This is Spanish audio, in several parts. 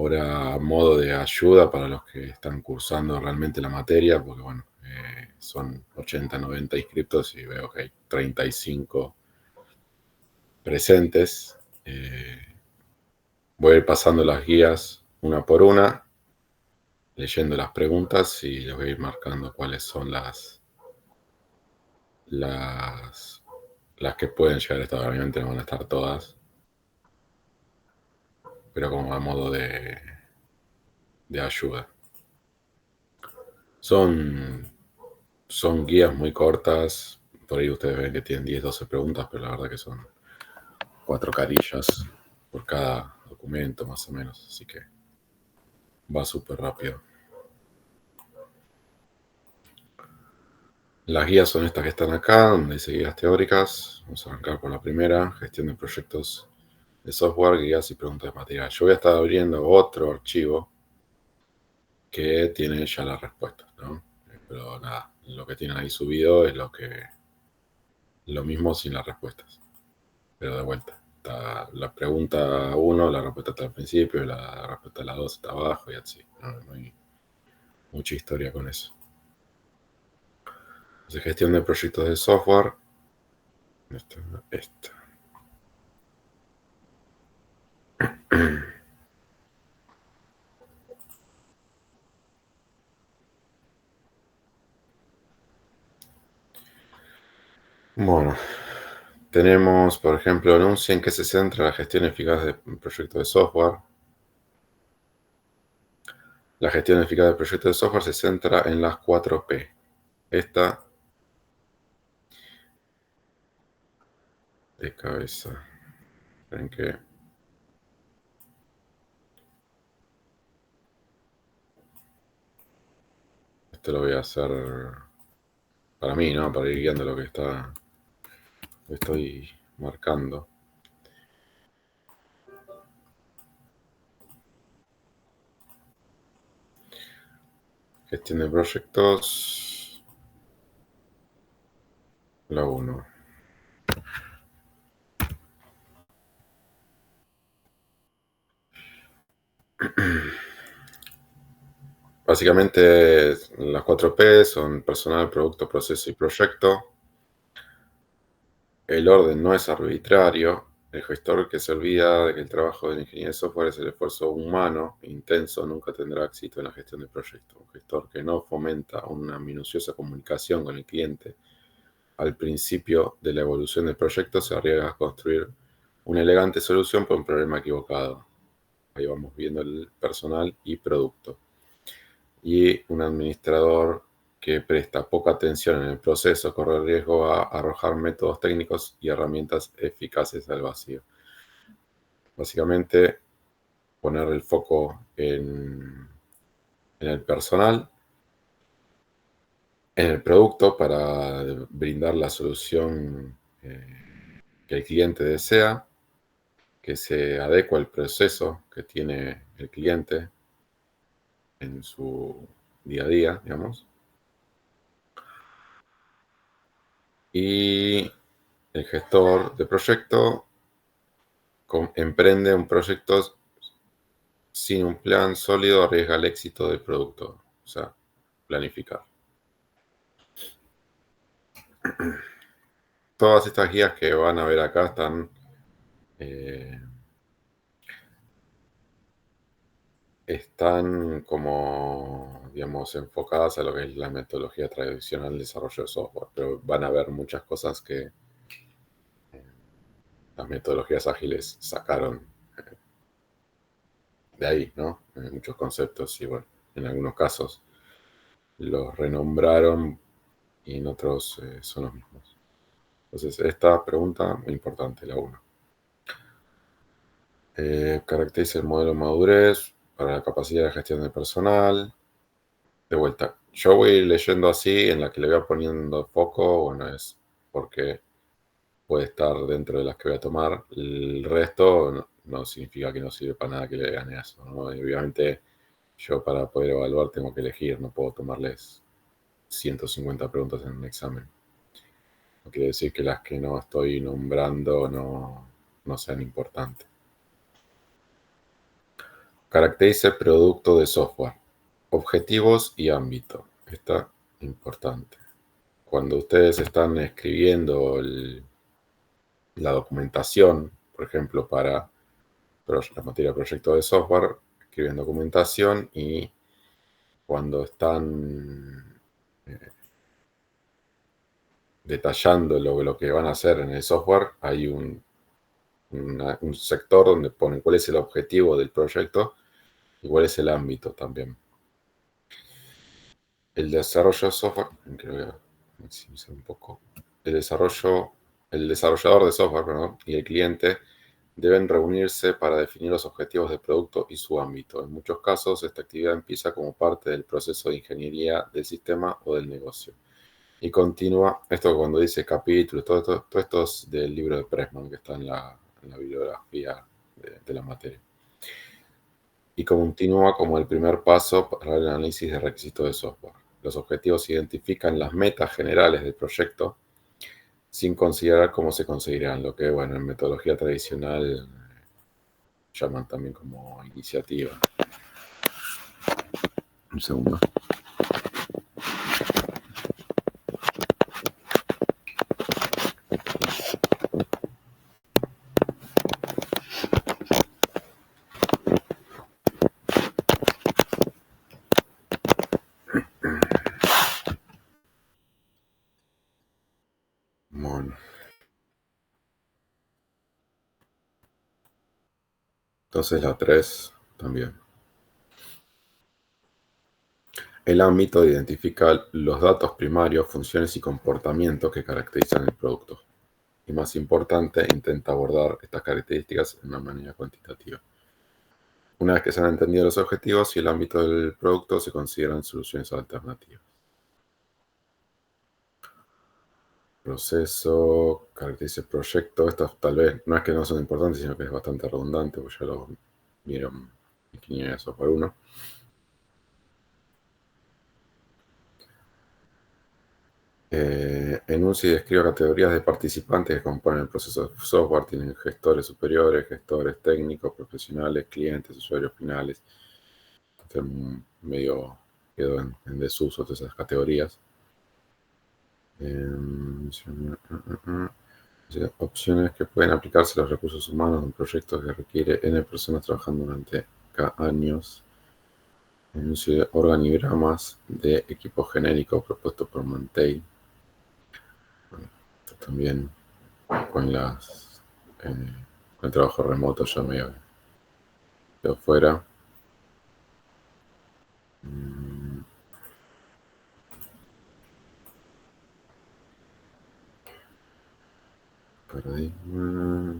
ahora a modo de ayuda para los que están cursando realmente la materia, porque bueno, son 80, 90 inscriptos y veo que hay 35 presentes. Voy a ir pasando las guías una por una, leyendo las preguntas y les voy a ir marcando cuáles son las que pueden llegar a estar. Obviamente no van a estar todas, pero como a modo de ayuda. Son guías muy cortas, por ahí ustedes ven que tienen 10, 12 preguntas, pero la verdad que son 4 carillas por cada documento más o menos, así que va súper rápido. Las guías son estas que están acá, donde dice guías teóricas. Vamos a arrancar con la primera, gestión de proyectos de software, guías y preguntas de material. Yo voy a estar abriendo otro archivo que tiene ya las respuestas, ¿no? Pero nada, lo que tienen ahí subido es lo mismo sin las respuestas. Pero de vuelta, está la pregunta 1, la respuesta está al principio, la respuesta a la 2 está abajo y así. No hay mucha historia con eso. Entonces, gestión de proyectos de software. Esta. Bueno, tenemos, por ejemplo, anuncia en qué se centra la gestión eficaz de proyectos de software. La gestión eficaz de proyectos de software se centra en las 4P. Esta de cabeza. ¿Ven que? Esto lo voy a hacer para mí, ¿no? Para ir guiando lo que estoy marcando. Gestión de proyectos. La 1. Básicamente las 4P son personal, producto, proceso y proyecto. El orden no es arbitrario. El gestor que se olvida de que el trabajo del ingeniero de software es el esfuerzo humano e intenso nunca tendrá éxito en la gestión de proyectos. Un gestor que no fomenta una minuciosa comunicación con el cliente al principio de la evolución del proyecto se arriesga a construir una elegante solución para un problema equivocado. Ahí vamos viendo el personal y producto. Y un administrador que presta poca atención en el proceso corre el riesgo a arrojar métodos técnicos y herramientas eficaces al vacío. Básicamente, poner el foco en el personal, en el producto para brindar la solución que el cliente desea, que se adecua al proceso que tiene el cliente en su día a día, digamos. Y el gestor de proyecto emprende un proyecto sin un plan sólido, arriesga el éxito del producto. O sea, planificar. Todas estas guías que van a ver acá están como, digamos, enfocadas a lo que es la metodología tradicional de desarrollo de software, pero van a ver muchas cosas que las metodologías ágiles sacaron de ahí, ¿no? Muchos conceptos y bueno, en algunos casos los renombraron y en otros son los mismos. Entonces, esta pregunta muy importante, la 1. Caracteriza el modelo madurez para la capacidad de gestión de personal. De vuelta, yo voy a ir leyendo así, en la que le voy poniendo foco, bueno, es porque puede estar dentro de las que voy a tomar. El resto no significa que no sirve para nada que le gane eso, ¿no? Y obviamente yo para poder evaluar tengo que elegir, no puedo tomarles 150 preguntas en un examen. No quiere decir que las que no estoy nombrando no sean importantes. Caracteriza el producto de software. Objetivos y ámbito. Está importante. Cuando ustedes están escribiendo la documentación, por ejemplo, para la materia de proyecto de software, escriben documentación y cuando están detallando lo que van a hacer en el software, hay un sector donde ponen cuál es el objetivo del proyecto y cuál es el ámbito también. El desarrollo de software, creo que voy a maximizar un poco. El desarrollador de software, perdón, y el cliente deben reunirse para definir los objetivos del producto y su ámbito. En muchos casos, esta actividad empieza como parte del proceso de ingeniería del sistema o del negocio. Y continúa, esto cuando dice capítulos, todo esto es del libro de Pressman que está en la bibliografía de la materia. Y continúa como el primer paso para el análisis de requisitos de software. Los objetivos identifican las metas generales del proyecto sin considerar cómo se conseguirán, lo que, bueno, en metodología tradicional llaman también como iniciativa. Un segundo. Bueno. Entonces la 3 también. El ámbito identifica los datos primarios, funciones y comportamientos que caracterizan el producto. Y más importante, intenta abordar estas características de una manera cuantitativa. Una vez que se han entendido los objetivos y el ámbito del producto, se consideran soluciones alternativas. Proceso, caracteriza el proyecto. Estas tal vez no es que no son importantes, sino que es bastante redundante, porque ya lo vieron Ingeniería de Software 1. Enuncia y describe categorías de participantes que componen el proceso de software. Tienen gestores superiores, gestores técnicos, profesionales, clientes, usuarios finales. Este medio quedó en desuso de esas categorías. Opciones que pueden aplicarse a los recursos humanos de un proyecto que requiere N personas trabajando durante K años. Enuncia organigramas de equipo genérico propuesto por Mantei. Bueno, esto también con con el trabajo remoto ya me quedo fuera. Paradigma.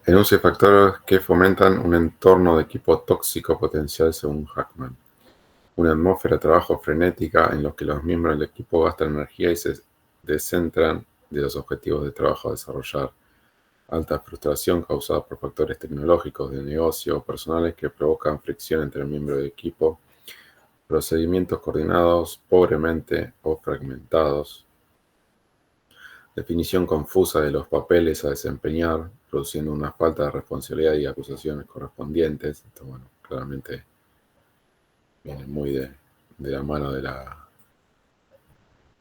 Enuncia factores que fomentan un entorno de equipo tóxico potencial según Hackman. Una atmósfera de trabajo frenética en la que los miembros del equipo gastan energía y se descentran de los objetivos de trabajo a desarrollar. Alta frustración causada por factores tecnológicos, de negocio o personales que provocan fricción entre el miembro del equipo. Procedimientos coordinados pobremente o fragmentados. Definición confusa de los papeles a desempeñar, produciendo una falta de responsabilidad y acusaciones correspondientes. Esto, bueno, claramente viene muy de la mano de la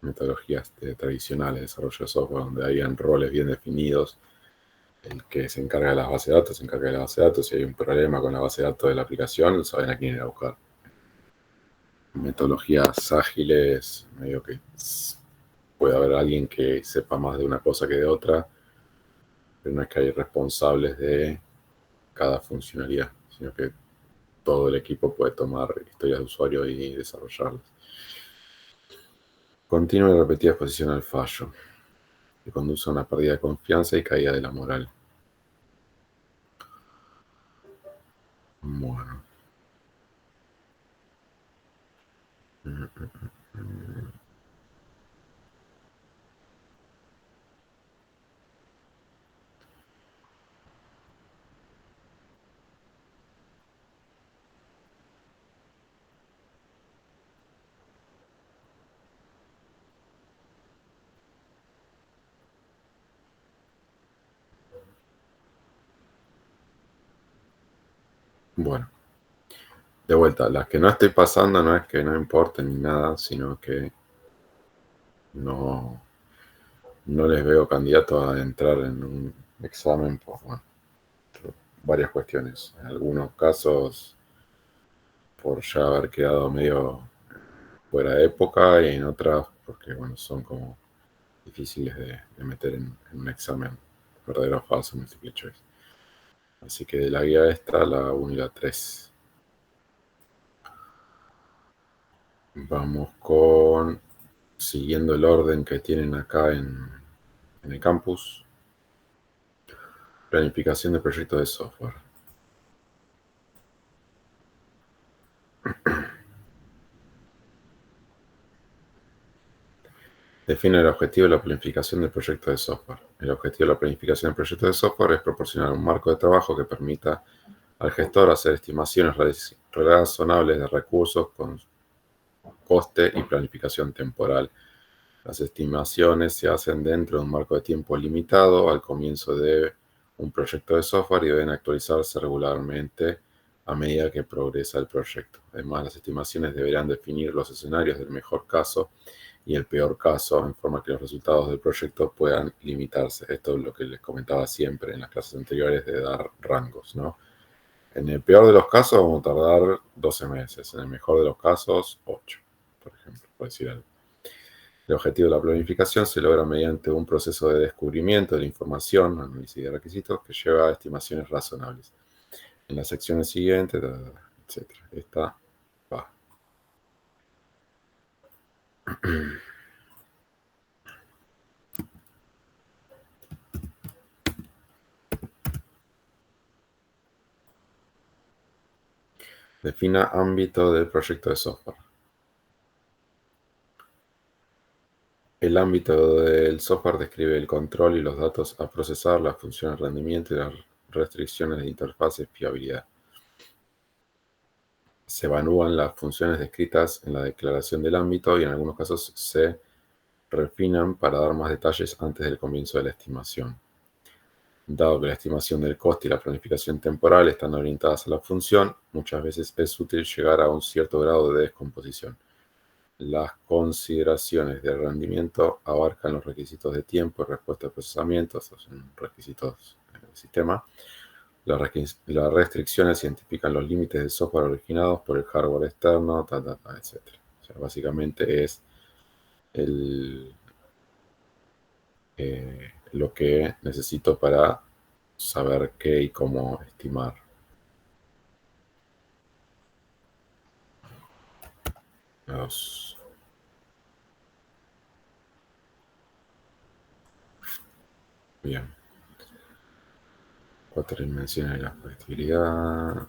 metodologías tradicionales de desarrollo de software, donde habían roles bien definidos. El que se encarga de las bases de datos se encarga de la base de datos. Si hay un problema con la base de datos de la aplicación, saben a quién ir a buscar. Metodologías ágiles, medio que puede haber alguien que sepa más de una cosa que de otra, pero no es que hay responsables de cada funcionalidad, sino que todo el equipo puede tomar historias de usuario y desarrollarlas. Continua y repetida exposición al fallo, que conduce a una pérdida de confianza y caída de la moral. Bueno. Bueno, de vuelta, las que no estoy pasando no es que no importen ni nada, sino que no, no les veo candidato a entrar en un examen por, bueno, por varias cuestiones. En algunos casos por ya haber quedado medio fuera de época y en otras porque bueno, son como difíciles de meter en un examen verdadero o falso multiple choice. Así que de la guía esta, la 1 y la 3. Vamos con, siguiendo el orden que tienen acá en el campus, planificación de proyectos de software. Define el objetivo de la planificación del proyecto de software. El objetivo de la planificación del proyecto de software es proporcionar un marco de trabajo que permita al gestor hacer estimaciones razonables de recursos con coste y planificación temporal. Las estimaciones se hacen dentro de un marco de tiempo limitado al comienzo de un proyecto de software y deben actualizarse regularmente a medida que progresa el proyecto. Además, las estimaciones deberán definir los escenarios del mejor caso y el peor caso, en forma que los resultados del proyecto puedan limitarse. Esto es lo que les comentaba siempre en las clases anteriores de dar rangos, ¿no? En el peor de los casos vamos a tardar 12 meses, en el mejor de los casos 8, por ejemplo, por decir algo. El objetivo de la planificación se logra mediante un proceso de descubrimiento de la información, análisis de requisitos, que lleva a estimaciones razonables. En las secciones siguientes, etc. Esta va. Defina ámbito del proyecto de software. El ámbito del software describe el control y los datos a procesar, las funciones de rendimiento y las restricciones de interfaz y fiabilidad. Se evalúan las funciones descritas en la declaración del ámbito y en algunos casos se refinan para dar más detalles antes del comienzo de la estimación. Dado que la estimación del coste y la planificación temporal están orientadas a la función, muchas veces es útil llegar a un cierto grado de descomposición. Las consideraciones de rendimiento abarcan los requisitos de tiempo y respuesta de procesamiento, esos son requisitos del sistema. Las restricciones identifican los límites del software originados por el hardware externo, etc. O sea, básicamente es lo que necesito para saber qué y cómo estimar. Los, bien. 4 dimensiones de la compatibilidad.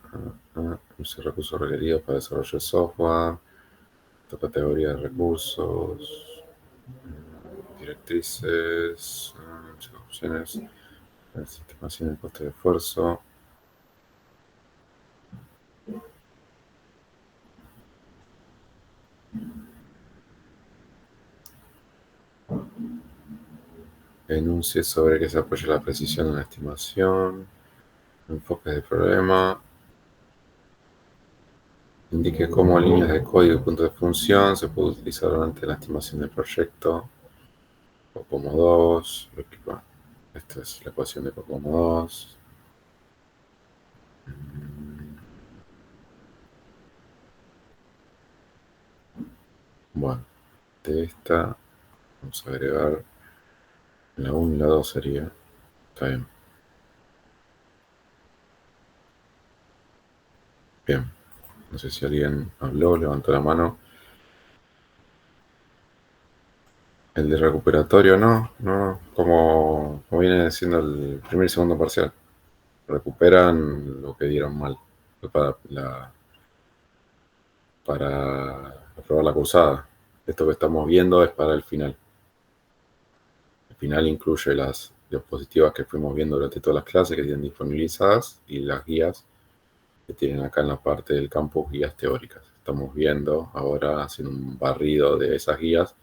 Los recursos requeridos para desarrollo de software. Esta categoría de recursos. Directrices. Opciones. Estimación del coste de esfuerzo. Enuncie sobre qué se apoya la precisión de una estimación. Enfoques de problema. Indique cómo líneas de código y puntos de función se puede utilizar durante la estimación del proyecto. COCOMO 2. Bueno, esta es la ecuación de COCOMO 2. Bueno, de esta vamos a agregar la 1 y la 2 sería. Está bien. Bien. No sé si alguien habló, levantó la mano. El de recuperatorio no, no, como viene siendo el primer y segundo parcial. Recuperan lo que dieron mal para aprobar la cursada. Esto que estamos viendo es para el final. El final incluye las diapositivas que fuimos viendo durante todas las clases que tienen disponibilizadas y las guías que tienen acá en la parte del campus, guías teóricas. Estamos viendo ahora, haciendo un barrido de esas guías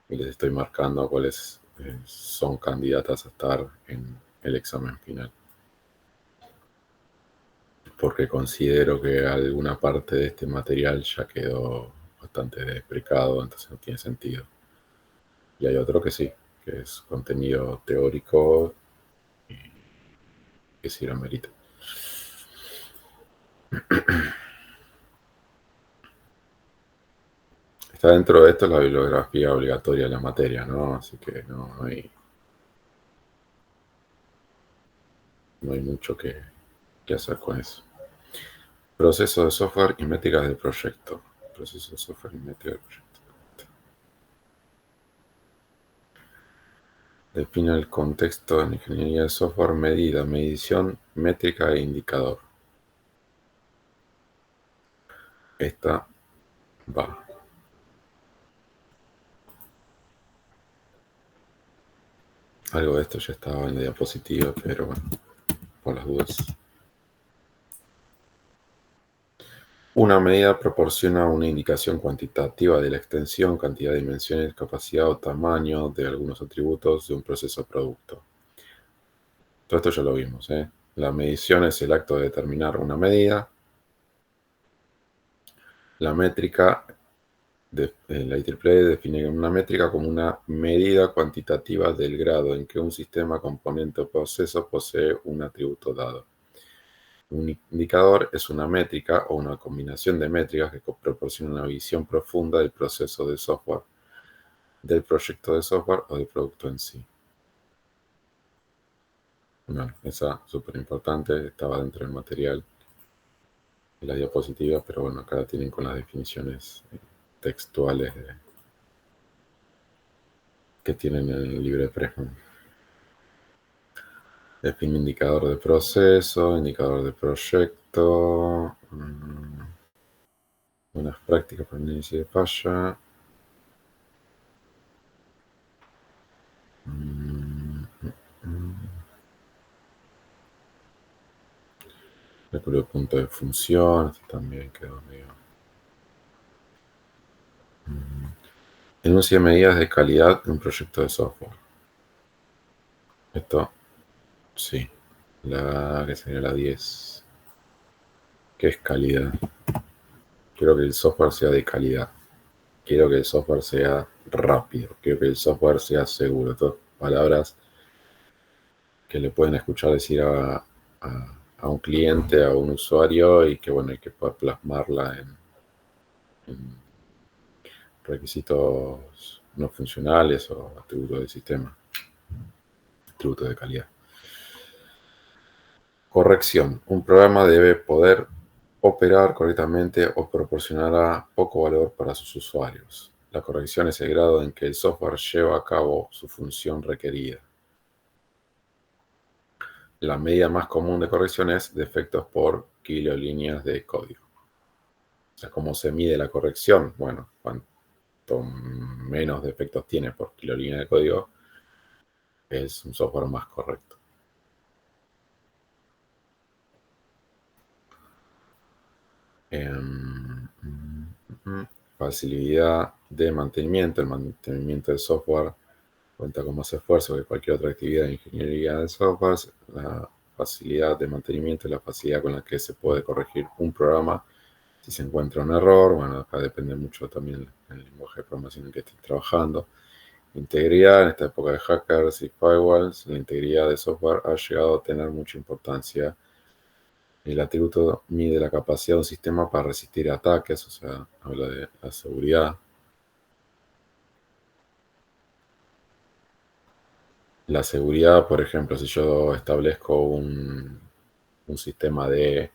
y les estoy marcando cuáles son candidatas a estar en el examen final. porque considero que alguna parte de este material ya quedó bastante deprecado, entonces no tiene sentido. Y hay otro que sí, que es contenido teórico que sí lo merita. Está dentro de esto la bibliografía obligatoria de la materia, ¿no? Así que no hay mucho que hacer con eso. Proceso de software y métricas del proyecto. Proceso de software y métricas del proyecto. Define el contexto en ingeniería de software, medida, medición, métrica e indicador. Esta va. Algo de esto ya estaba en la diapositiva, pero bueno, por las dudas. Una medida proporciona una indicación cuantitativa de la extensión, cantidad, dimensiones, capacidad o tamaño de algunos atributos de un proceso o producto. Todo esto ya lo vimos, ¿eh? La medición es el acto de determinar una medida. La métrica, la IEEE define una métrica como una medida cuantitativa del grado en que un sistema, componente o proceso posee un atributo dado. Un indicador es una métrica o una combinación de métricas que proporciona una visión profunda del proceso de software, del proyecto de software o del producto en sí. Bueno, esa súper importante, estaba dentro del material de la diapositiva, pero bueno, acá la tienen con las definiciones textuales que tienen en el libro de Pressman. Define indicador de proceso, indicador de proyecto, buenas prácticas para análisis de falla. Recuerdo el punto de función, esto también quedó medio. Enuncia medidas de calidad de un proyecto de software. Esto, sí. La que sería la 10. ¿Qué es calidad? Quiero que el software sea de calidad. Quiero que el software sea rápido. Quiero que el software sea seguro. Todas palabras que le pueden escuchar decir a un cliente, a un usuario, y que bueno, hay que poder plasmarla en requisitos no funcionales o atributos del sistema, atributos de calidad. Corrección. Un programa debe poder operar correctamente o proporcionará poco valor para sus usuarios. La corrección es el grado en que el software lleva a cabo su función requerida. La medida más común de corrección es defectos por kilolíneas de código. O sea, ¿cómo se mide la corrección? Bueno, cuanto menos defectos tiene por kilolínea de código, es un software más correcto. Facilidad de mantenimiento. El mantenimiento del software cuenta con más esfuerzo que cualquier otra actividad de ingeniería de software. La facilidad de mantenimiento es la facilidad con la que se puede corregir un programa si se encuentra un error. Bueno, acá depende mucho también del lenguaje de programación en el que estés trabajando. Integridad. En esta época de hackers y firewalls, la integridad de software ha llegado a tener mucha importancia. El atributo mide la capacidad de un sistema para resistir ataques, o sea, habla de la seguridad. La seguridad, por ejemplo, si yo establezco un sistema de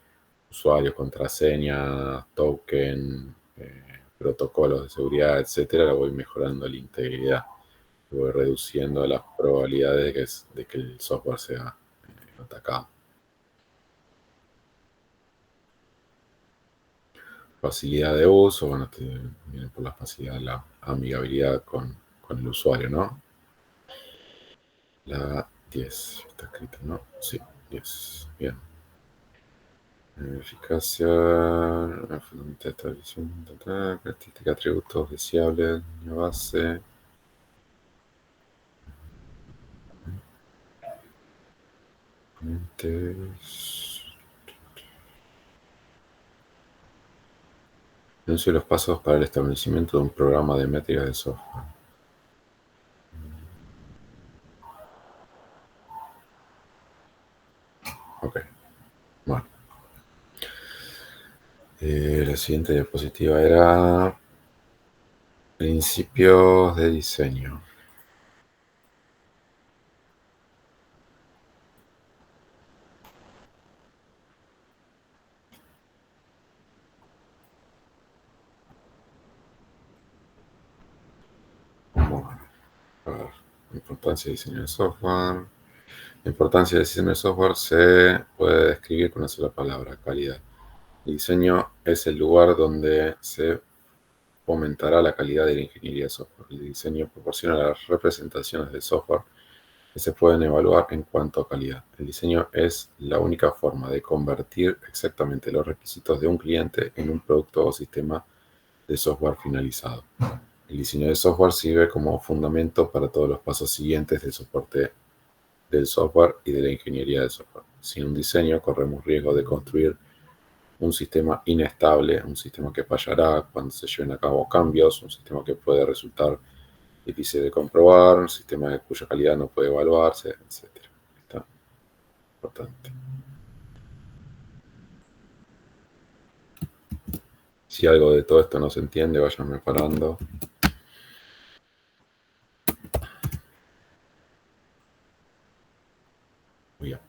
usuarios, contraseña, token, protocolos de seguridad, etcétera, le voy mejorando la integridad. Voy reduciendo las probabilidades de que el software sea atacado. Facilidad de uso, bueno, viene por la facilidad, la amigabilidad con el usuario, ¿no? La 10 está escrita, ¿no? Sí, 10. Bien. Eficacia, fundamental establección, característica, atributos deseables, la base. Componentes. Anuncio los pasos para el establecimiento de un programa de métricas de software. Ok, bueno. La siguiente diapositiva era principios de diseño. Bueno, a ver, importancia de diseño de software. La importancia del diseño de software se puede describir con una sola palabra: calidad. El diseño es el lugar donde se fomentará la calidad de la ingeniería de software. El diseño proporciona las representaciones del software que se pueden evaluar en cuanto a calidad. El diseño es la única forma de convertir exactamente los requisitos de un cliente en un producto o sistema de software finalizado. El diseño de software sirve como fundamento para todos los pasos siguientes del soporte del software y de la ingeniería del software. Sin un diseño, corremos riesgo de construir un sistema inestable, un sistema que fallará cuando se lleven a cabo cambios, un sistema que puede resultar difícil de comprobar, un sistema cuya calidad no puede evaluarse, etc. Está importante. Si algo de todo esto no se entiende, váyanme parando. Muy bien.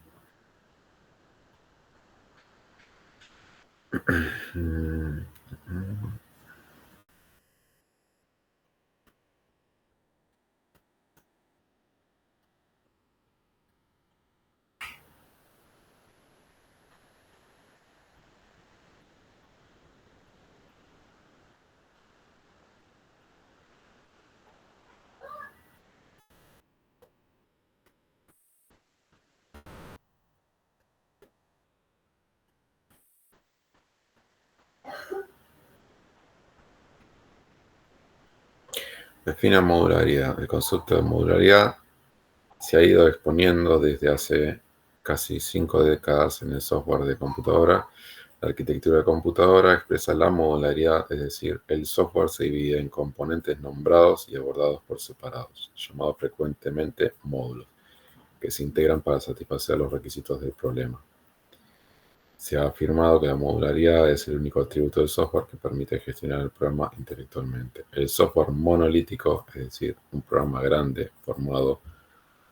Defina modularidad. El concepto de modularidad se ha ido exponiendo desde hace casi 5 décadas en el software de computadora. La arquitectura de computadora expresa la modularidad, es decir, el software se divide en componentes nombrados y abordados por separados, llamados frecuentemente módulos, que se integran para satisfacer los requisitos del problema. Se ha afirmado que la modularidad es el único atributo del software que permite gestionar el programa intelectualmente. El software monolítico, es decir, un programa grande formado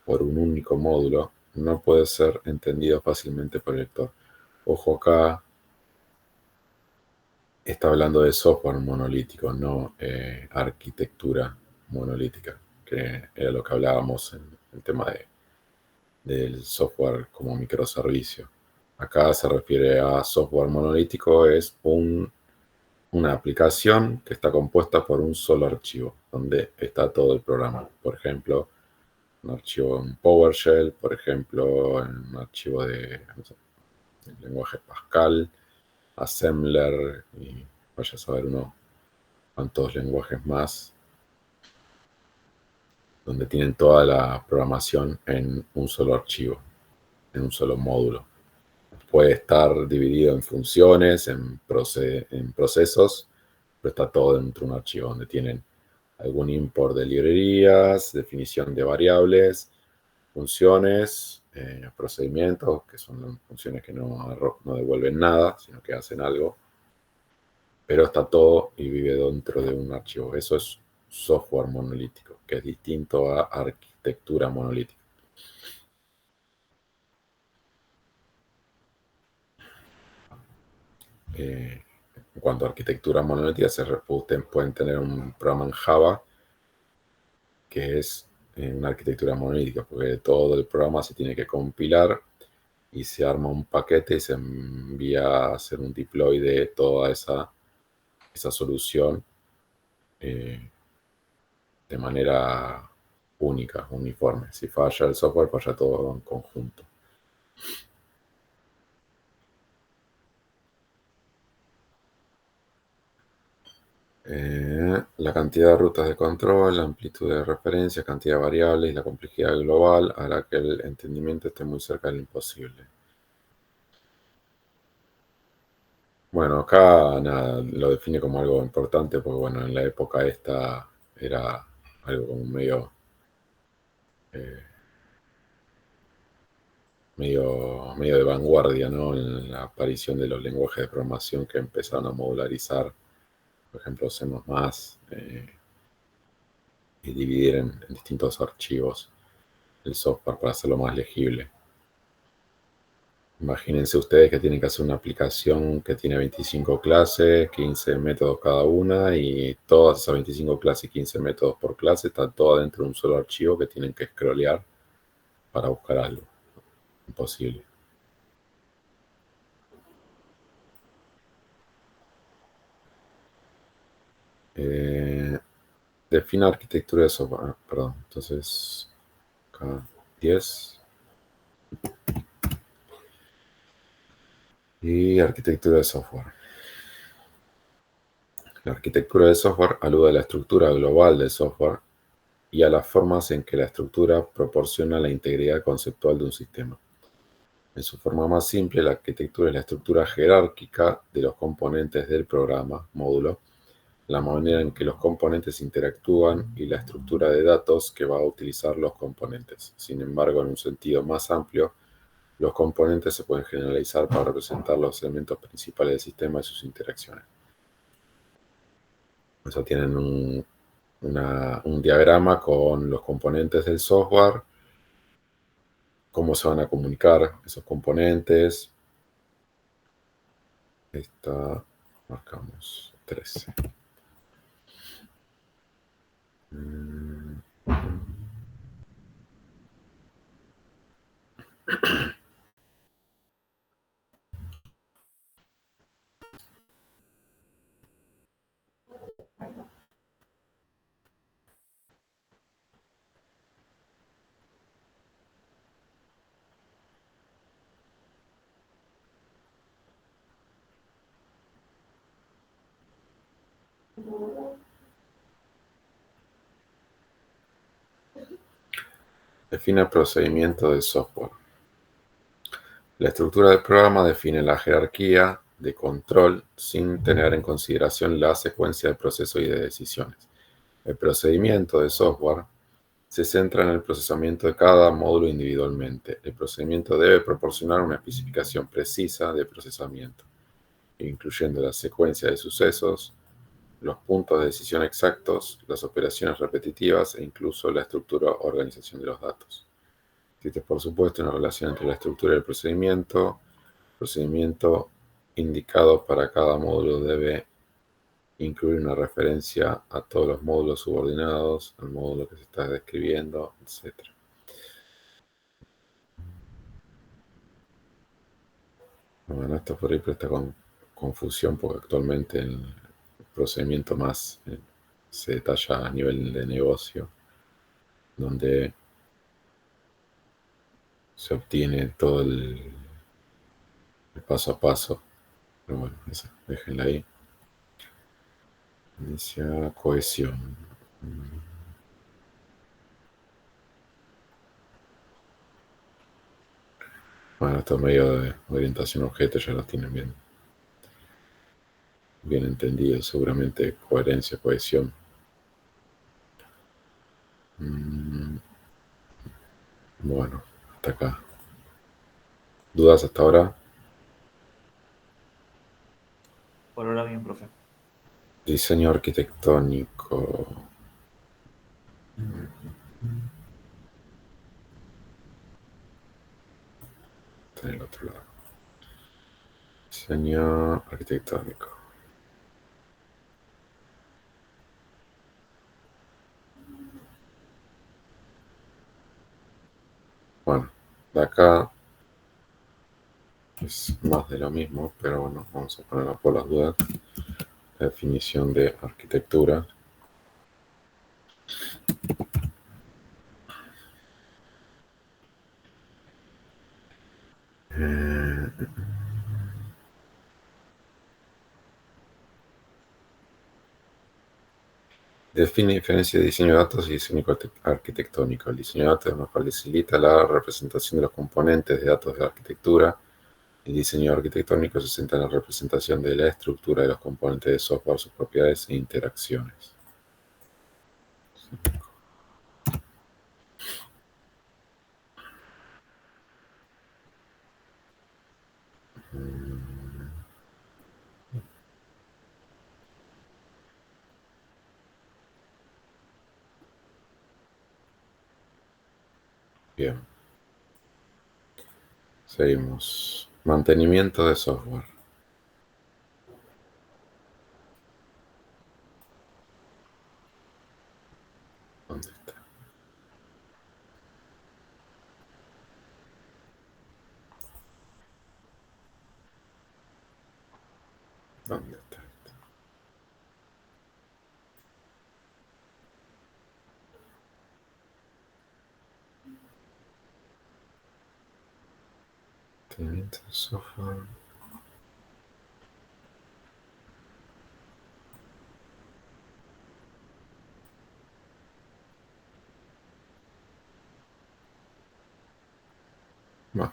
por un único módulo, no puede ser entendido fácilmente por el lector. Ojo, acá está hablando de software monolítico, no arquitectura monolítica, que era lo que hablábamos en el tema del software como microservicio. Acá se refiere a software monolítico, es una aplicación que está compuesta por un solo archivo, donde está todo el programa. Por ejemplo, un archivo en PowerShell, por ejemplo, en un archivo de lenguaje Pascal, Assembler, y vaya a saber uno cuántos lenguajes más, donde tienen toda la programación en un solo archivo, en un solo módulo. Puede estar dividido en funciones, en procesos, pero está todo dentro de un archivo donde tienen algún import de librerías, definición de variables, funciones, procedimientos, que son funciones que no devuelven nada, sino que hacen algo, pero está todo y vive dentro de un archivo. Eso es software monolítico, que es distinto a arquitectura monolítica. En cuanto a arquitectura monolítica, pueden tener un programa en Java que es una arquitectura monolítica, porque todo el programa se tiene que compilar y se arma un paquete y se envía a hacer un deploy de toda esa solución de manera única, uniforme. Si falla el software, falla todo en conjunto. La cantidad de rutas de control, la amplitud de referencia, cantidad de variables y la complejidad global hará que el entendimiento esté muy cerca del imposible. Bueno, acá nada, lo define como algo importante porque, bueno, en la época esta era algo como eh, medio de vanguardia, ¿no? En la aparición de los lenguajes de programación que empezaron a modularizar, por ejemplo, C++, y dividir en distintos archivos el software para hacerlo más legible. Imagínense ustedes que tienen que hacer una aplicación que tiene 25 clases, 15 métodos cada una, y todas esas 25 clases y 15 métodos por clase están todas dentro de un solo archivo que tienen que scrollear para buscar algo. Imposible. Eh, Define arquitectura de software. Perdón. Entonces, acá 10. Y arquitectura de software. La arquitectura de software alude a la estructura global del software y a las formas en que la estructura proporciona la integridad conceptual de un sistema. En su forma más simple, la arquitectura es la estructura jerárquica de los componentes del programa, módulo, la manera en que los componentes interactúan y la estructura de datos que va a utilizar los componentes. Sin embargo, en un sentido más amplio, los componentes se pueden generalizar para representar los elementos principales del sistema y sus interacciones. O sea, tienen un diagrama con los componentes del software, cómo se van a comunicar esos componentes. Esta marcamos 13. Define el procedimiento del software. La estructura del programa define la jerarquía de control sin tener en consideración la secuencia de procesos y de decisiones. El procedimiento de software se centra en el procesamiento de cada módulo individualmente. El procedimiento debe proporcionar una especificación precisa de procesamiento, incluyendo la secuencia de sucesos, los puntos de decisión exactos, las operaciones repetitivas e incluso la estructura o organización de los datos. Existe, por supuesto, una relación entre la estructura y el procedimiento. El procedimiento indicado para cada módulo debe incluir una referencia a todos los módulos subordinados, al módulo que se está describiendo, etc. Bueno, esto por ahí presta confusión porque actualmente el procedimiento más se detalla a nivel de negocio, donde se obtiene todo el paso a paso. Pero bueno, esa, déjenla ahí. Inicia cohesión. Bueno, estos medios de orientación a objetos ya los tienen bien entendidos, seguramente coherencia, cohesión. Bueno, hasta acá. ¿Dudas hasta ahora? Por ahora bien, profe. Diseño arquitectónico. Está en el otro lado. Diseño arquitectónico. Bueno, de acá es más de lo mismo, pero bueno, vamos a ponerlo por las dudas. La definición de arquitectura. Define diferencia de diseño de datos y diseño arquitectónico. El diseño de datos es más facilita la representación de los componentes de datos de la arquitectura. El diseño arquitectónico se centra en la representación de la estructura de los componentes de software, sus propiedades e interacciones. Bien, seguimos. Mantenimiento de software. ¿Dónde está? ¿Dónde está? Mantenimiento de software. Bueno,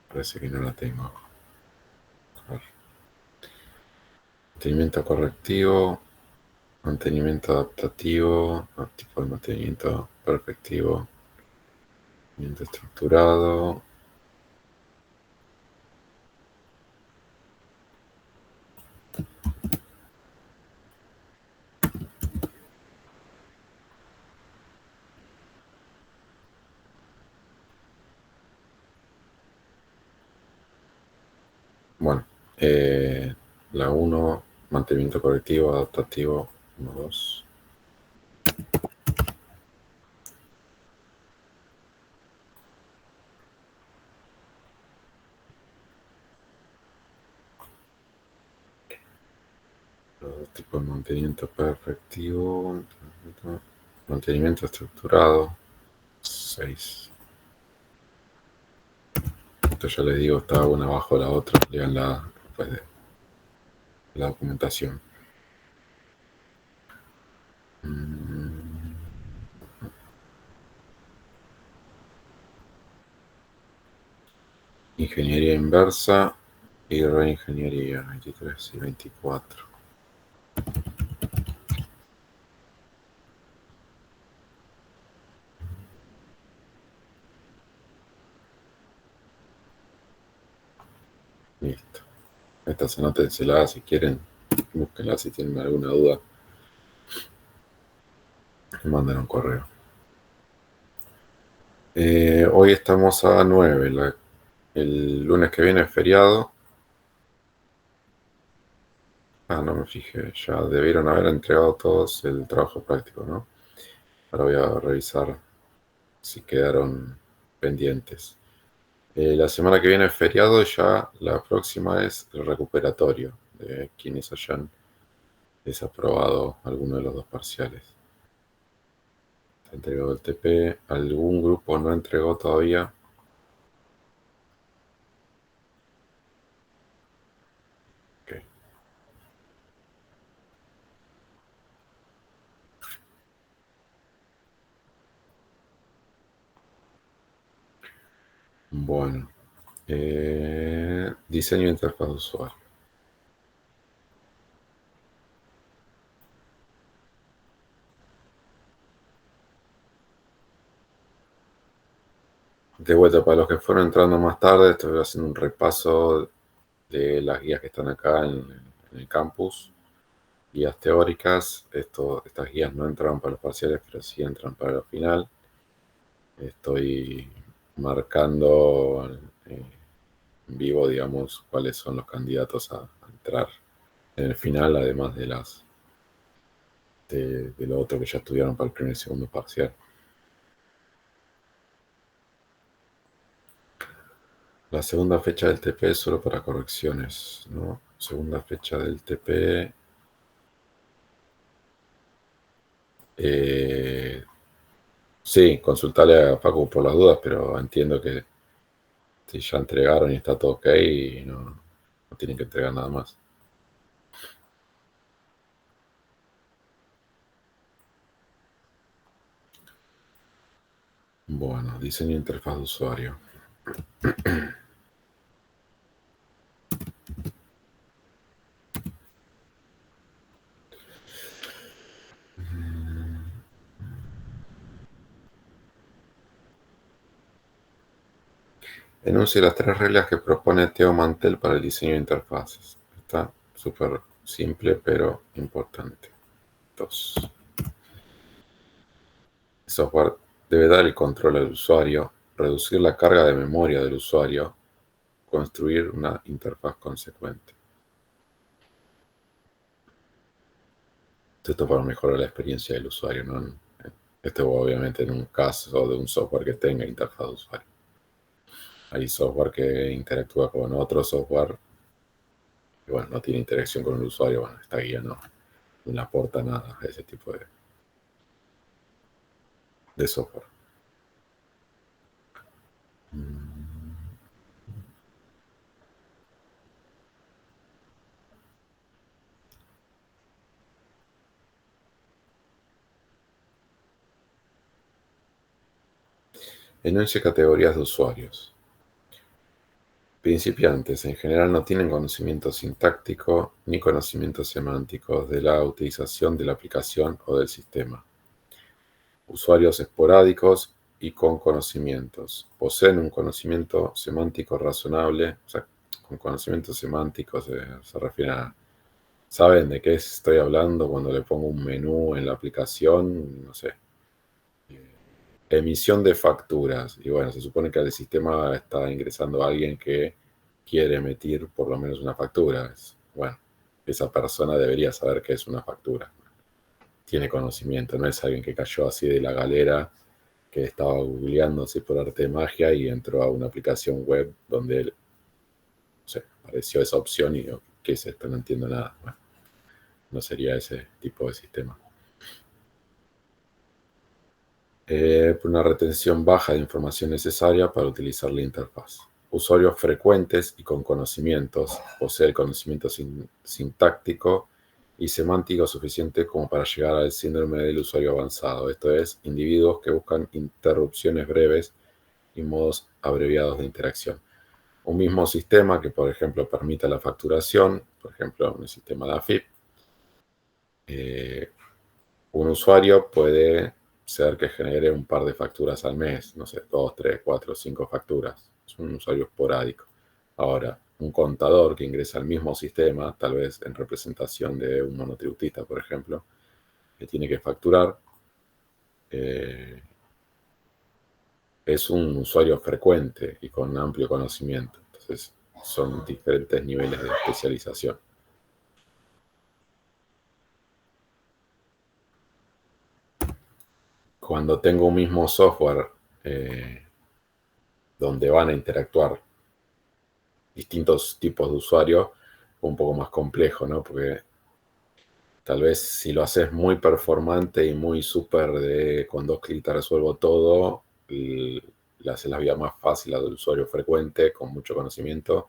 parece que no la tengo. A ver. Mantenimiento correctivo, mantenimiento adaptativo, tipo de mantenimiento perfectivo, mantenimiento estructurado. Bueno, la uno, mantenimiento correctivo, adaptativo, 1, 2. Los dos tipos de mantenimiento perfectivo, mantenimiento estructurado, 6. Esto ya les digo, está una abajo de la otra, leanla después de la documentación. Ingeniería inversa y reingeniería, 23 y 24. Listo. Estas anótenselas si quieren, búsquenlas si tienen alguna duda. Me mandan un correo. Hoy estamos a 9. El lunes que viene es feriado. No me fijé. Ya debieron haber entregado todos el trabajo práctico, ¿no? Ahora voy a revisar si quedaron pendientes. La semana que viene es feriado, ya la próxima es el recuperatorio de quienes hayan desaprobado alguno de los dos parciales. Se entregó el TP, algún grupo no entregó todavía. Okay. Bueno, diseño de interfaz de usuario. De vuelta, para los que fueron entrando más tarde, estoy haciendo un repaso de las guías que están acá en el campus. Guías teóricas. Estas guías no entraron para los parciales, pero sí entran para el final. Estoy marcando en vivo, digamos, cuáles son los candidatos a entrar en el final, además de lo otro que ya estudiaron para el primer y segundo parcial. La segunda fecha del TP es solo para correcciones, ¿no? Segunda fecha del TP. Sí, consultarle a Facu por las dudas, pero entiendo que si ya entregaron y está todo ok, no tienen que entregar nada más. Bueno, diseño de interfaz de usuario. Enuncie las 3 reglas que propone Theo Mantel para el diseño de interfaces. Está súper simple, pero importante. 2. El software debe dar el control al usuario, reducir la carga de memoria del usuario, construir una interfaz consecuente. Esto para mejorar la experiencia del usuario, ¿no? Esto obviamente en un caso de un software que tenga interfaz de usuario. Hay software que interactúa con otro software y bueno, no tiene interacción con el usuario. Bueno, esta guía no le aporta nada a ese tipo de software. Enuncie categorías de usuarios. Principiantes en general no tienen conocimiento sintáctico ni conocimientos semánticos de la utilización de la aplicación o del sistema. Usuarios esporádicos y con conocimientos. Poseen un conocimiento semántico razonable. O sea, con conocimientos semánticos se refiere a... ¿Saben de qué estoy hablando cuando le pongo un menú en la aplicación? No sé. Emisión de facturas. Y bueno, se supone que al sistema está ingresando a alguien que quiere emitir por lo menos una factura. Bueno, esa persona debería saber qué es una factura. Tiene conocimiento, no es alguien que cayó así de la galera, que estaba googleando así por arte de magia y entró a una aplicación web donde él, no sé, apareció esa opción y dijo, ¿qué es esto? No entiendo nada. Bueno, no sería ese tipo de sistema. Una retención baja de información necesaria para utilizar la interfaz. Usuarios frecuentes y con conocimientos, posee el conocimiento sintáctico y semántico suficiente como para llegar al síndrome del usuario avanzado. Esto es, individuos que buscan interrupciones breves y modos abreviados de interacción. Un mismo sistema que, por ejemplo, permita la facturación, por ejemplo, un sistema de AFIP, un usuario puede ser que genere un par de facturas al mes, no sé, 2, 3, 4, 5 facturas. Es un usuario esporádico. Ahora, un contador que ingresa al mismo sistema, tal vez en representación de un monotributista, por ejemplo, que tiene que facturar, eh, es un usuario frecuente y con amplio conocimiento. Entonces, son diferentes niveles de especialización. Cuando tengo un mismo software donde van a interactuar distintos tipos de usuarios, un poco más complejo, ¿no? Porque tal vez si lo haces muy performante y muy súper de con 2 clics te resuelvo todo, le haces la vida más fácil al usuario frecuente con mucho conocimiento,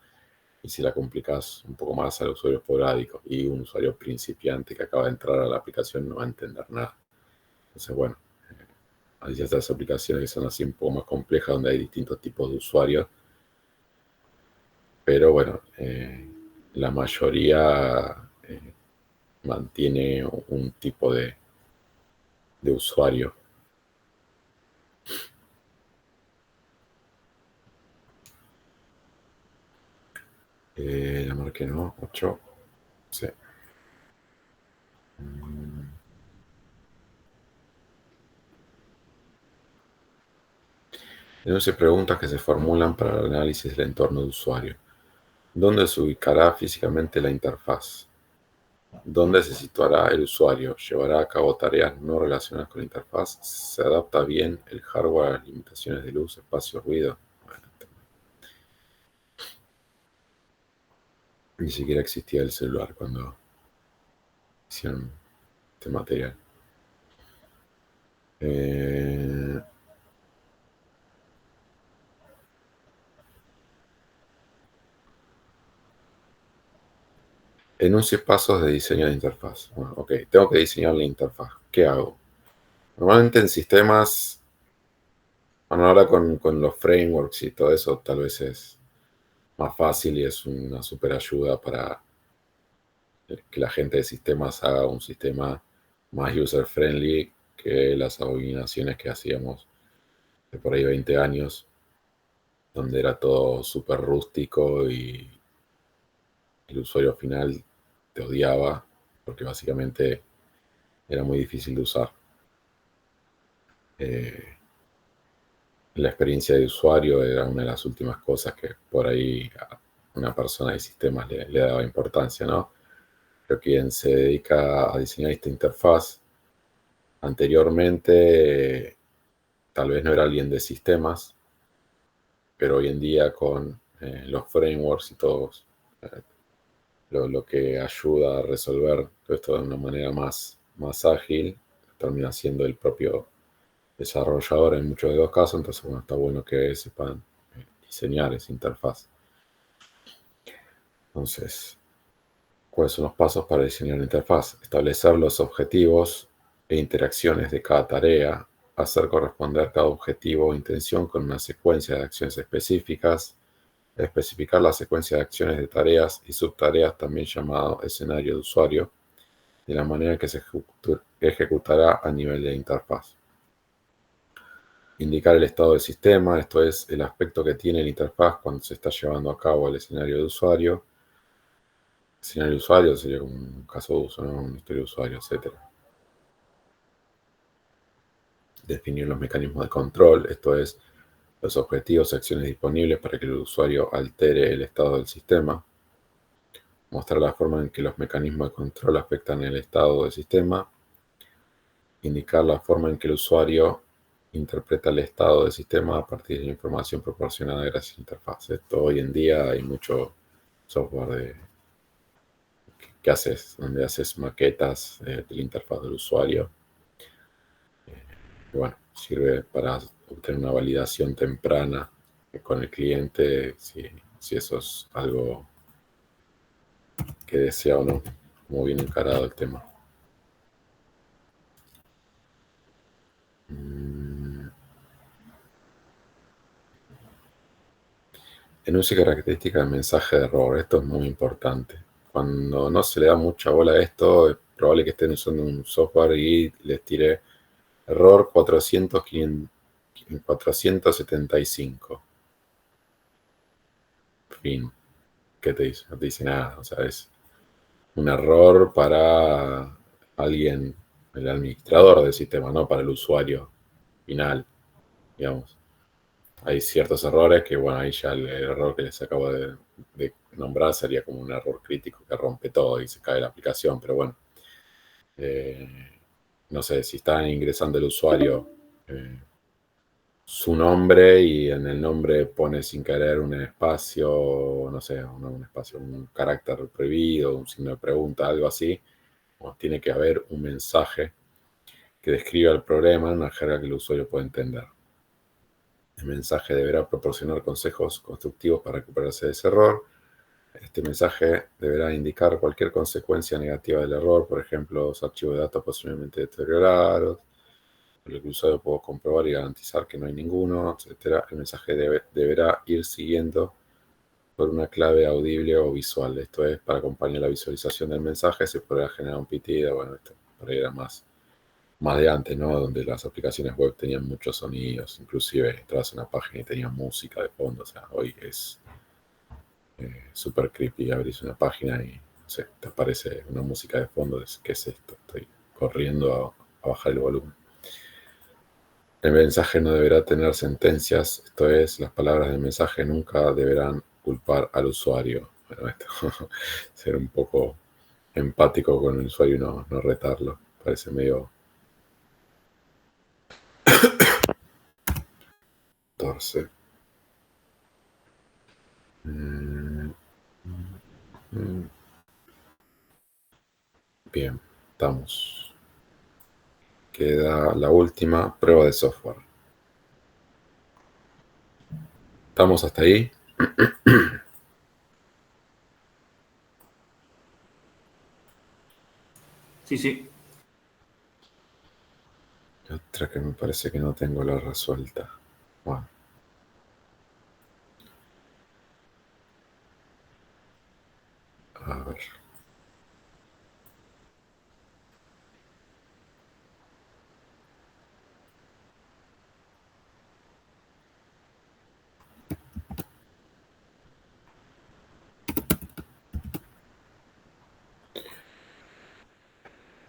y si la complicas un poco más al usuario esporádico y un usuario principiante que acaba de entrar a la aplicación no va a entender nada. Entonces, bueno, hay ciertas aplicaciones que son así un poco más complejas donde hay distintos tipos de usuarios, pero bueno, la mayoría mantiene un tipo de usuario. La marqué, ¿no? 8. Sí. Entonces, preguntas que se formulan para el análisis del entorno de usuario. ¿Dónde se ubicará físicamente la interfaz? ¿Dónde se situará el usuario? ¿Llevará a cabo tareas no relacionadas con la interfaz? ¿Se adapta bien el hardware a las limitaciones de luz, espacio, ruido? Bueno, ni siquiera existía el celular cuando hicieron este material. Enuncie pasos de diseño de interfaz. Bueno, ok, tengo que diseñar la interfaz. ¿Qué hago? Normalmente en sistemas Bueno, ahora con los frameworks y todo eso tal vez es más fácil y es una super ayuda para que la gente de sistemas haga un sistema más user-friendly que las abominaciones que hacíamos de por ahí 20 años, donde era todo súper rústico y el usuario final te odiaba porque básicamente era muy difícil de usar. Eh, la experiencia de usuario era una de las últimas cosas que por ahí a una persona de sistemas le daba importancia, ¿no? Pero quien se dedica a diseñar esta interfaz anteriormente tal vez no era alguien de sistemas, pero hoy en día con los frameworks y todo lo que ayuda a resolver todo esto de una manera más ágil, termina siendo el propio desarrollador en muchos de los casos, entonces bueno, está bueno que sepan diseñar esa interfaz. Entonces, ¿cuáles son los pasos para diseñar una interfaz? Establecer los objetivos e interacciones de cada tarea, hacer corresponder cada objetivo o intención con una secuencia de acciones específicas, especificar la secuencia de acciones de tareas y subtareas, también llamado escenario de usuario, de la manera que se ejecutará a nivel de interfaz. Indicar el estado del sistema, esto es, el aspecto que tiene la interfaz cuando se está llevando a cabo el escenario de usuario. Escenario de usuario sería como un caso de uso, ¿no? Una historia de usuario, etc. Definir los mecanismos de control, esto es, los objetivos y acciones disponibles para que el usuario altere el estado del sistema. Mostrar la forma en que los mecanismos de control afectan el estado del sistema. Indicar la forma en que el usuario interpreta el estado del sistema a partir de la información proporcionada gracias a la interfaz. Esto hoy en día hay mucho software que haces, donde haces maquetas de la interfaz del usuario. Y bueno, sirve para obtener una validación temprana con el cliente, si eso es algo que desea o no, como bien encarado el tema. Enuncia característica del mensaje de error. Esto es muy importante. Cuando no se le da mucha bola a esto, es probable que estén usando un software y les tire error 475. Fin. ¿Qué te dice? No te dice nada. O sea, es un error para alguien, el administrador del sistema, no para el usuario final, digamos. Hay ciertos errores que, bueno, ahí ya el error que les acabo de nombrar sería como un error crítico que rompe todo y se cae la aplicación, pero bueno, eh, no sé, si está ingresando el usuario su nombre y en el nombre pone sin querer un espacio, no sé, un espacio, un carácter prohibido, un signo de pregunta, algo así, bueno, tiene que haber un mensaje que describa el problema en una jerga que el usuario pueda entender. El mensaje deberá proporcionar consejos constructivos para recuperarse de ese error. Este mensaje deberá indicar cualquier consecuencia negativa del error, por ejemplo, los archivos de datos posiblemente deteriorados, lo que el usuario pueda comprobar y garantizar que no hay ninguno, etc. El mensaje deberá ir siguiendo por una clave audible o visual. Esto es, para acompañar la visualización del mensaje, se podrá generar un pitido. Bueno, esto por ahí era más de antes, ¿no? Donde las aplicaciones web tenían muchos sonidos, inclusive entrabas a una página y tenía música de fondo. O sea, hoy es súper creepy. Abrís una página y no sé, te aparece una música de fondo. ¿Qué es esto? Estoy corriendo a bajar el volumen. El mensaje no deberá tener sentencias, esto es, las palabras del mensaje nunca deberán culpar al usuario. Bueno, esto, ser un poco empático con el usuario y no retarlo. Parece medio torce. Bien, estamos. Queda la última prueba de software. ¿Estamos hasta ahí? Sí, sí. Otra que me parece que no tengo la resuelta. Bueno, a ver.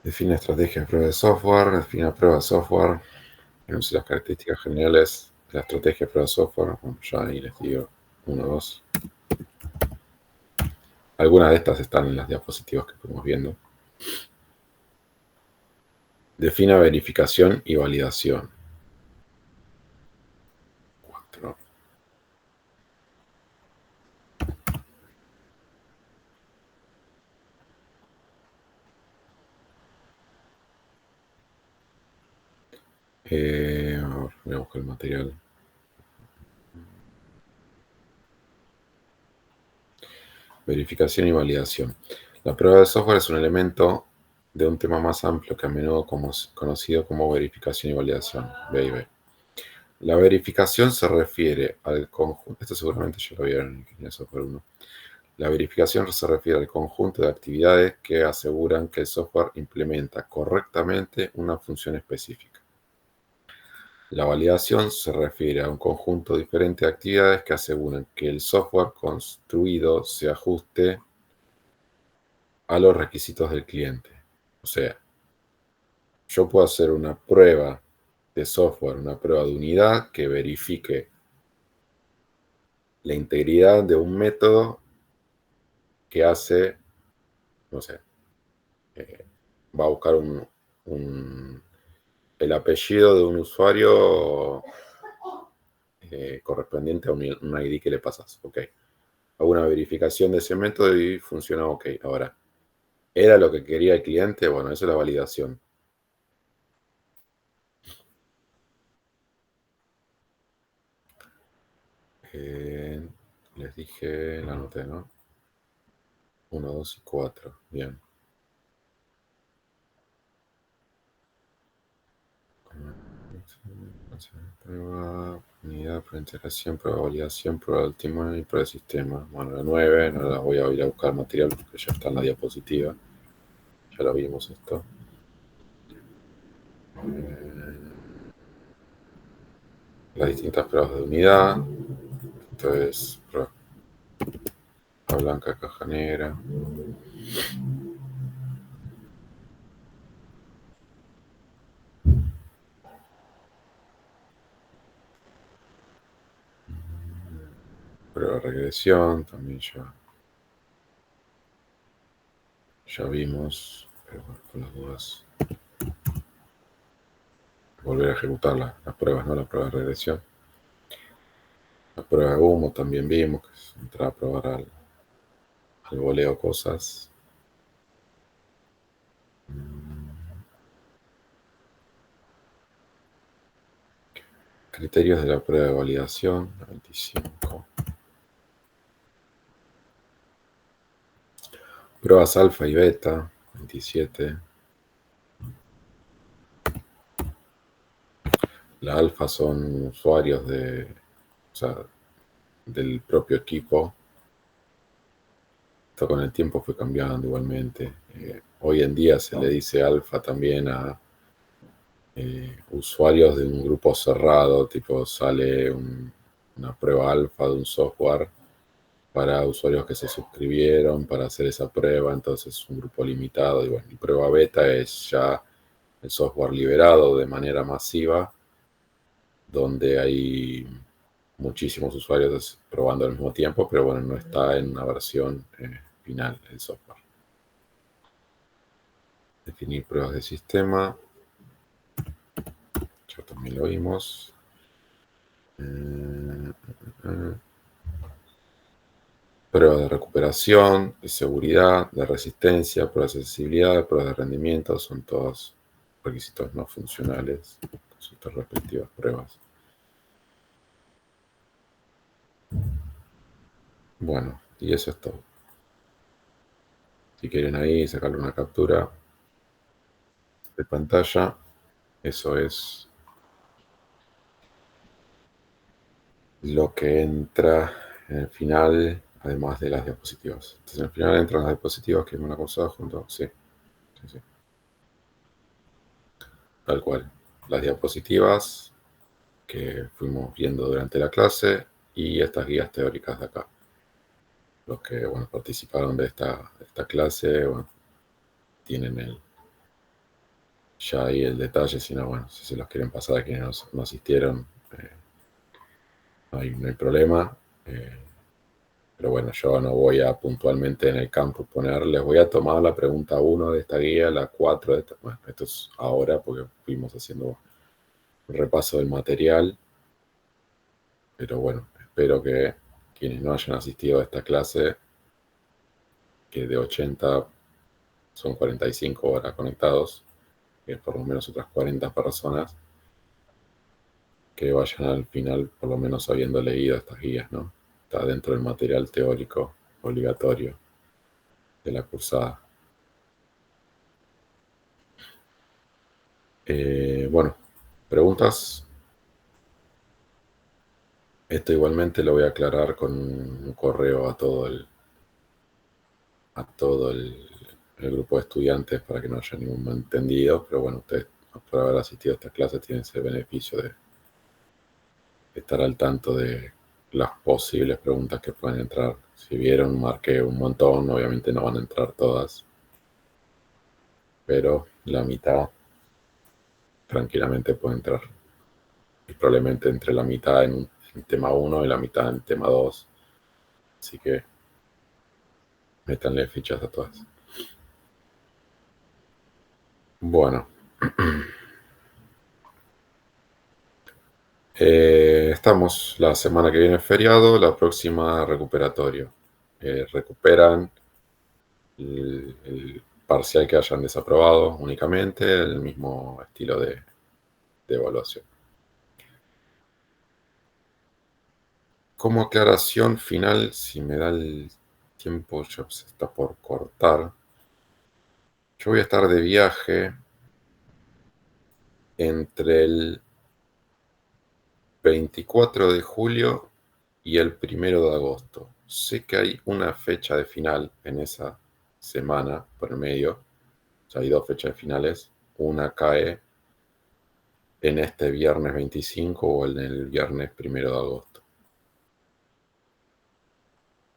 Define estrategia de prueba de software, define la prueba de software, enuncia las características generales de la estrategia de prueba de software. Bueno, ya ahí les digo, uno, dos. Algunas de estas están en las diapositivas que fuimos viendo. Defina verificación y validación. 4. A ver, voy a buscar el material. Verificación y validación. La prueba de software es un elemento de un tema más amplio que a menudo conocido como verificación y validación. Ve y ve. La verificación se refiere al conjunto. Esto seguramente ya lo vieron en Ingeniería de Software 1. La verificación se refiere al conjunto de actividades que aseguran que el software implementa correctamente una función específica. La validación se refiere a un conjunto diferente de actividades que aseguran que el software construido se ajuste a los requisitos del cliente. O sea, yo puedo hacer una prueba de software, una prueba de unidad que verifique la integridad de un método que hace, no sé, va a buscar el apellido de un usuario correspondiente a un ID que le pasas. Ok. Hago una verificación de ese método y funciona ok. Ahora, ¿era lo que quería el cliente? Bueno, eso es la validación. Les dije, la anoté, ¿no? 1, 2 y 4. Bien. Prueba, unidad, prueba de integración, prueba de validación, prueba de testimonio y prueba de sistema. Bueno, la 9, no la voy a ir a buscar material porque ya está en la diapositiva. Ya lo vimos esto. Las distintas pruebas de unidad. Entonces, prueba blanca, caja negra. Prueba de regresión, también ya vimos. Pero bueno, con las dudas. Volver a ejecutar las pruebas, ¿no? La prueba de regresión. La prueba de humo también vimos, que es entrar a probar al voleo cosas. Criterios de la prueba de validación, 25. Pruebas alfa y beta, 27. La alfa son usuarios o sea, del propio equipo. Esto con el tiempo fue cambiando igualmente. Hoy en día se le dice alfa también a usuarios de un grupo cerrado, tipo sale una prueba alfa de un software para usuarios que se suscribieron para hacer esa prueba, entonces un grupo limitado. Y bueno, y prueba beta es ya el software liberado de manera masiva, donde hay muchísimos usuarios probando al mismo tiempo, pero bueno, no está en una versión final el software. Definir pruebas de sistema. Ya también lo vimos. Pruebas de recuperación, de seguridad, de resistencia, pruebas de accesibilidad, pruebas de rendimiento, son todos requisitos no funcionales con sus respectivas pruebas. Bueno, y eso es todo. Si quieren ahí sacarle una captura de pantalla, eso es lo que entra en el final, además de las diapositivas. Entonces, en el final entran las diapositivas que hemos acusado junto. Sí, sí, sí. Tal cual. Las diapositivas que fuimos viendo durante la clase y estas guías teóricas de acá. Los que, bueno, participaron de esta clase, bueno, tienen ya ahí el detalle, si no, bueno, si se los quieren pasar a quienes no asistieron, no hay problema. Eh, pero bueno, yo no voy a puntualmente en el campus poner, les voy a tomar la pregunta 1 de esta guía, la 4 de esta. Bueno, esto es ahora porque fuimos haciendo un repaso del material, pero bueno, espero que quienes no hayan asistido a esta clase, que de 80 son 45 horas conectados, que es por lo menos otras 40 personas, que vayan al final por lo menos habiendo leído estas guías, ¿no? Está dentro del material teórico obligatorio de la cursada. Bueno, preguntas. Esto igualmente lo voy a aclarar con un correo a el grupo de estudiantes para que no haya ningún malentendido, pero bueno, ustedes por haber asistido a esta clase tienen ese beneficio de estar al tanto de las posibles preguntas que pueden entrar. Si vieron, marqué un montón, obviamente no van a entrar todas, pero la mitad tranquilamente puede entrar. Y probablemente entre la mitad en tema 1 y la mitad en tema 2. Así que métanle fichas a todas. Bueno, estamos la semana que viene feriado, la próxima recuperatorio. Recuperan el parcial que hayan desaprobado únicamente, el mismo estilo de evaluación. Como aclaración final, si me da el tiempo, ya se está por cortar. Yo voy a estar de viaje entre el 24 de julio y el 1 de agosto. Sé que hay una fecha de final en esa semana por el medio. O sea, hay dos fechas de finales. Una cae en este viernes 25 o en el viernes 1 de agosto.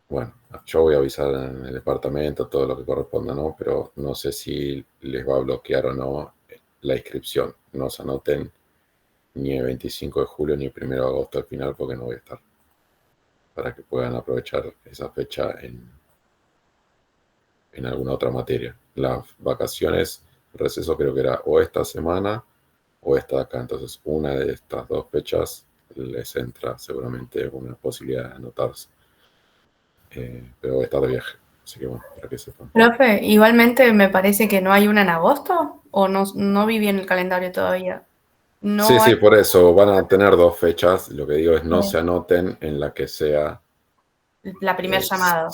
Bueno, yo voy a avisar en el departamento todo lo que corresponda, ¿no? Pero no sé si les va a bloquear o no la inscripción. No se anoten ni el 25 de julio ni el 1 de agosto al final porque no voy a estar. Para que puedan aprovechar esa fecha en alguna otra materia. Las vacaciones, el receso creo que era o esta semana o esta de acá. Entonces, una de estas dos fechas les entra seguramente una posibilidad de anotarse. Pero voy a estar de viaje. Así que bueno, para que sepan. Profe, igualmente me parece que no hay una en agosto, o no vi bien el calendario todavía. Sí, No hay. sí, por eso van a tener dos fechas. Lo que digo es no se anoten en la que sea. La primer llamado.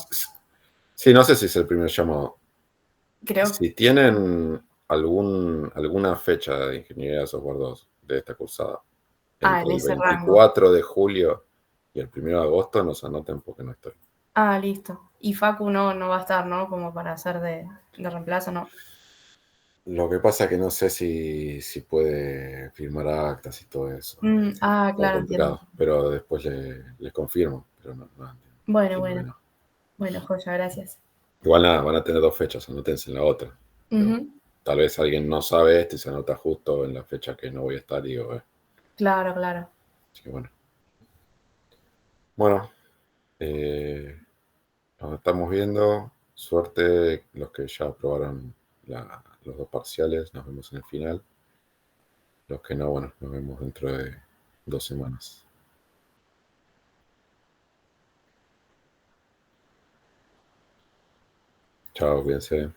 Sí, no sé si es el primer llamado. Creo. Si tienen alguna fecha de Ingeniería de Software 2 de esta cursada En entre el ese rango. 24 de julio y el 1 de agosto, no se anoten porque no estoy. Listo. Y Facu no va a estar, ¿no? Como para hacer de reemplazo, ¿no? Lo que pasa es que no sé si puede firmar actas y todo eso. Está Claro, entiendo. complicado, pero después les confirmo. Pero no, entiendo que Bueno. no. Bueno, joya, gracias. Igual nada, van a tener dos fechas, anótense en la otra. Pero Ujú. tal vez alguien no sabe esto y se anota justo en la fecha que no voy a estar y digo, Claro. así que bueno. Bueno, eh, nos estamos viendo. Suerte los que ya aprobaron los dos parciales. Nos vemos en el final. Los que no, bueno, nos vemos dentro de 2 semanas. Chao, cuídense.